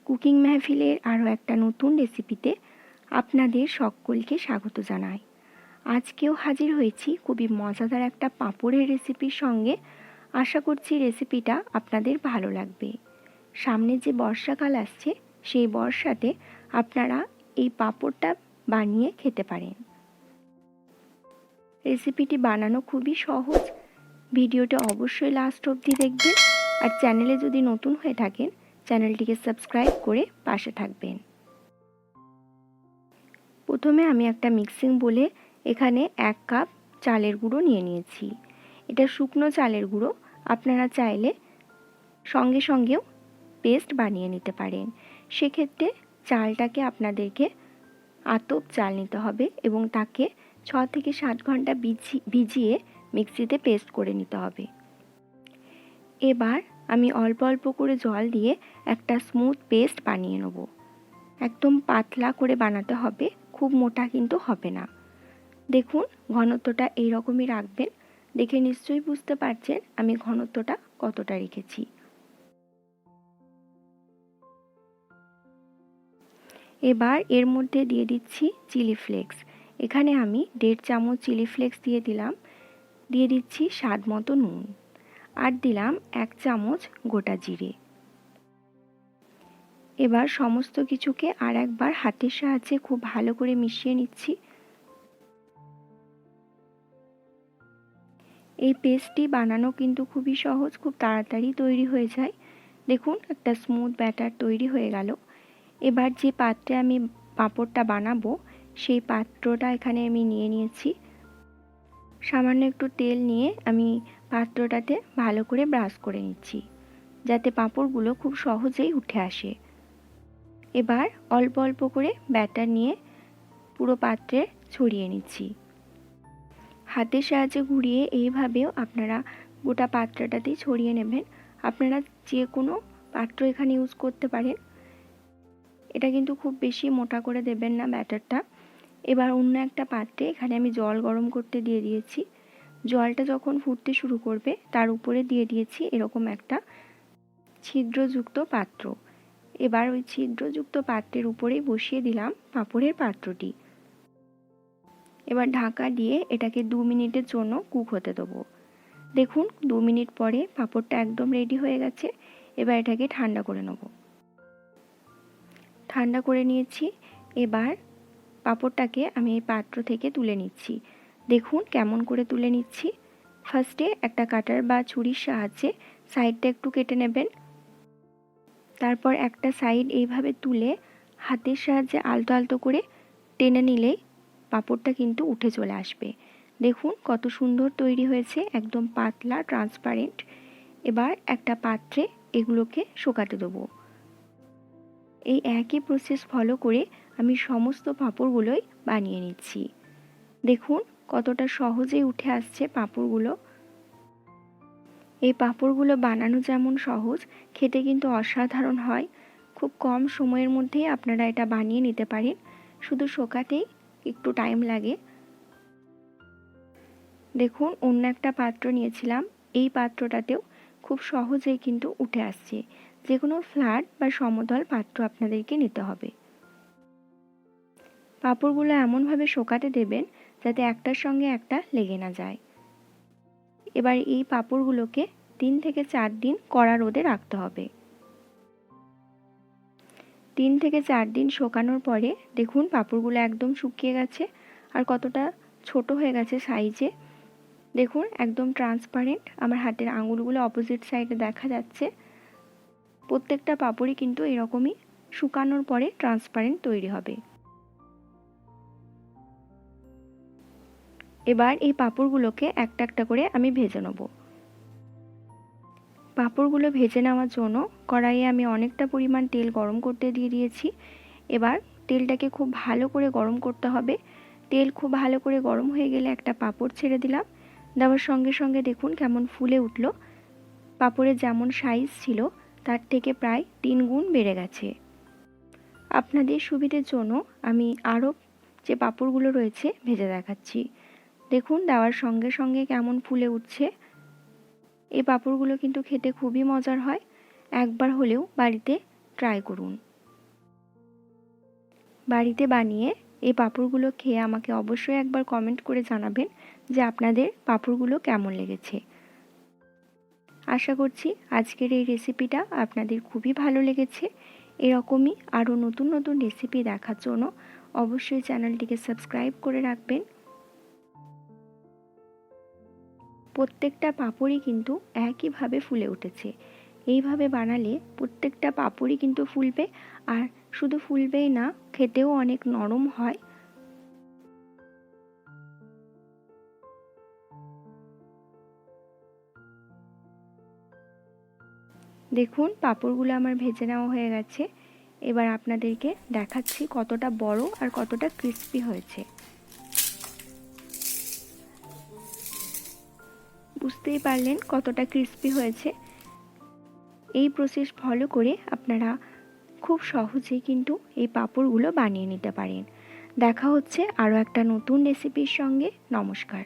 Cooking মেহফিলের আরও একটা নতুন রেসিপিতে আপনাদের সকলকে স্বাগত জানাই। আজকেও হাজির হয়েছি খুবই মজাদার একটা পাঁপড়ের রেসিপির সঙ্গে। আশা করছি রেসিপিটা আপনাদের ভালো লাগবে। সামনে যে বর্ষাকাল আসছে, সেই বর্ষাতে আপনারা এই পাঁপড়টা বানিয়ে খেতে পারেন। রেসিপিটি বানানো খুবই সহজ। ভিডিওটা অবশ্যই লাস্ট অবধি দেখবেন, আর চ্যানেলে যদি নতুন হয়ে থাকেন চ্যানেলটিকে সাবস্ক্রাইব করে পাশে থাকবেন। প্রথমে আমি একটা মিক্সিং বোলে এখানে 1 কাপ চালের গুঁড়ো নিয়ে নিয়েছি। এটা শুকনো চালের গুঁড়ো, আপনারা চাইলে সঙ্গে সঙ্গেও পেস্ট বানিয়ে নিতে পারেন। সেক্ষেত্রে চালটাকে আপনাদেরকে আতপ চাল নিতে হবে এবং তাকে 6 থেকে 7 ঘন্টা ভিজিয়ে মিক্সিতে পেস্ট করে নিতে হবে। এবার আমি অল্প অল্প করে জল দিয়ে একটা স্মুথ পেস্ট বানিয়ে নেব। একদম পাতলা করে বানাতে হবে, খুব মোটা কিন্তু হবে না। দেখুন ঘনত্বটা এইরকমই রাখবেন। দেখে নিশ্চয়ই বুঝতে পারছেন আমি ঘনত্বটা কতটা রেখেছি। এবার এর মধ্যে দিয়ে দিচ্ছি চিলি ফ্লেক্স। এখানে আমি 1.5 চামচ চিলি ফ্লেক্স দিয়ে দিলাম। দিয়ে দিচ্ছি স্বাদ মতো নুন, আর দিলাম 1 চামচ গোটা জিরে। এবার সমস্ত কিছুকে আর একবার হাতের সাহায্যে খুব ভালো করে মিশিয়ে নিচ্ছি। এই পেস্টটি বানানো কিন্তু খুবই সহজ, খুব তাড়াতাড়ি তৈরি হয়ে যায়। দেখুন একটা স্মুথ ব্যাটার তৈরি হয়ে গেল। এবার যে পাত্রে আমি পাঁপড়টা বানাবো সেই পাত্রটা এখানে আমি নিয়ে নিয়েছি। সামান্য একটু তেল নিয়ে আমি পাত্রটাতে ভালো করে ব্রাশ করে নিচ্ছি, যাতে পাঁপড়গুলো খুব সহজেই উঠে আসে। এবার অল্প অল্প করে ব্যাটার নিয়ে পুরো পাত্রে ছড়িয়ে নিচ্ছি। হাতের সাহায্যে ঘুরিয়ে এইভাবেও আপনারা গোটা পাত্রটাতেই ছড়িয়ে নেবেন। আপনারা যে কোনো পাত্র এখানে ইউজ করতে পারেন। এটা কিন্তু খুব বেশি মোটা করে দেবেন না ব্যাটারটা। এবার অন্য একটা পাত্রে এখানে আমি জল গরম করতে দিয়ে দিয়েছি। জলটা যখন ফুটতে শুরু করবে তার উপরে দিয়ে দিয়েছি এরকম একটা ছিদ্রযুক্ত পাত্র। এবার ওই ছিদ্রযুক্ত পাত্রের উপরেই বসিয়ে দিলাম পাঁপড়ের পাত্রটি। এবার ঢাকা দিয়ে এটাকে 2 মিনিটের জন্য কুক হতে দেবো। দেখুন 2 মিনিট পরে পাঁপড়টা একদম রেডি হয়ে গেছে। এবার এটাকে ঠান্ডা করে নেব। ঠান্ডা করে নিয়েছি। এবার পাঁপড়টাকে আমি এই পাত্র থেকে তুলে নিচ্ছি। দেখুন কেমন করে তুলে নিচ্ছি। ফার্স্টে একটা কাটার বা ছুরির সাহায্যে সাইডটা একটু কেটে নেবেন। তারপর একটা সাইড এইভাবে তুলে হাতের সাহায্যে আলতো আলতো করে টেনে নিলেই পাঁপড়টা কিন্তু উঠে চলে আসবে। দেখুন কত সুন্দর তৈরি হয়েছে, একদম পাতলা ট্রান্সপারেন্ট। এবার একটা পাত্রে এগুলোকে শুকাতে দেবো। এই একই প্রসেস ফলো করে আমি সমস্ত পাঁপড়গুলোই বানিয়ে নিচ্ছি। দেখুন কতটা সহজেই উঠে আসছে পাঁপড়গুলো। এই পাঁপড়গুলো বানানো যেমন সহজ, খেতে কিন্তু অসাধারণ হয়। খুব কম সময়ের মধ্যেই আপনারা এটা বানিয়ে নিতে পারেন, শুধু শোকাতেই একটু টাইম লাগে। দেখুন অন্য একটা পাত্র নিয়েছিলাম, এই পাত্রটাতেও খুব সহজেই কিন্তু উঠে আসছে। যে কোনো ফ্ল্যাট বা সমতল পাত্র আপনাদেরকে নিতে হবে। পাঁপড়গুলো এমনভাবে শোকাতে দেবেন যাতে একটার সঙ্গে একটা লেগে না যায়। এবার এই পাঁপড়গুলোকে 3 থেকে 4 দিন কড়া রোদে রাখতে হবে। 3 থেকে 4 দিন শুকানোর পরে দেখুন পাঁপড়গুলো একদম শুকিয়ে গেছে আর কতটা ছোট হয়ে গেছে সাইজে। দেখুন একদম ট্রান্সপারেন্ট। আমার হাতের আঙুলগুলো অপোজিট সাইডে দেখা যাচ্ছে। প্রত্যেকটা পাঁপড়ই কিন্তু এরকমই শুকানোর পরে ট্রান্সপারেন্ট তৈরি হবে। এবার এই পাঁপড়গুলোকে একটা একটা করে আমি ভেজে নেব। পাঁপড়গুলো ভেজে নেওয়ার জন্য কড়াইয়ে আমি অনেকটা পরিমাণ তেল গরম করতে দিয়ে দিয়েছি। এবার তেলটাকে খুব ভালো করে গরম করতে হবে। তেল খুব ভালো করে গরম হয়ে গেলে একটা পাঁপড় ছেড়ে দিলাম। দেওয়ার সঙ্গে সঙ্গে দেখুন কেমন ফুলে উঠল। পাঁপড়ের যেমন সাইজ ছিল তার থেকে প্রায় 3 গুণ বেড়ে গেছে। আপনাদের সুবিধের জন্য আমি আরও যে পাঁপড়গুলো রয়েছে ভেজে দেখাচ্ছি। দেখুন দেওয়ার সঙ্গে সঙ্গে কেমন ফুলে উঠছে। এই পাঁপড়গুলো কিন্তু খেতে খুবই মজার হয়। একবার হলেও বাড়িতে ট্রাই করুন। বাড়িতে বানিয়ে এই পাঁপড়গুলো খেয়ে আমাকে অবশ্যই একবার কমেন্ট করে জানাবেন যে আপনাদের পাঁপড়গুলো কেমন লেগেছে। আশা করছি আজকের এই রেসিপিটা আপনাদের খুবই ভালো লেগেছে। এরকমই আরও নতুন নতুন রেসিপি দেখার জন্য অবশ্যই চ্যানেলটিকে সাবস্ক্রাইব করে রাখবেন। প্রত্যেকটা পাঁপড়ই কিন্তু একইভাবে ফুলে উঠেছে। এইভাবে বানালে প্রত্যেকটা পাঁপড়ই কিন্তু ফুলবে, আর শুধু ফুলবেই না, খেতেও অনেক নরম হয়। দেখুন পাঁপড়গুলো আমার ভেজে নেওয়া হয়ে গেছে। এবার আপনাদেরকে দেখাচ্ছি কতটা বড় আর কতটা ক্রিস্পি হয়েছে। বুঝতেই পারলেন কতটা ক্রিস্পি হয়েছে। এই প্রসেস ফলো করে আপনারা খুব সহজেই কিন্তু এই পাঁপড়গুলো বানিয়ে নিতে পারেন। দেখা হচ্ছে আরও একটা নতুন রেসিপির সঙ্গে। নমস্কার।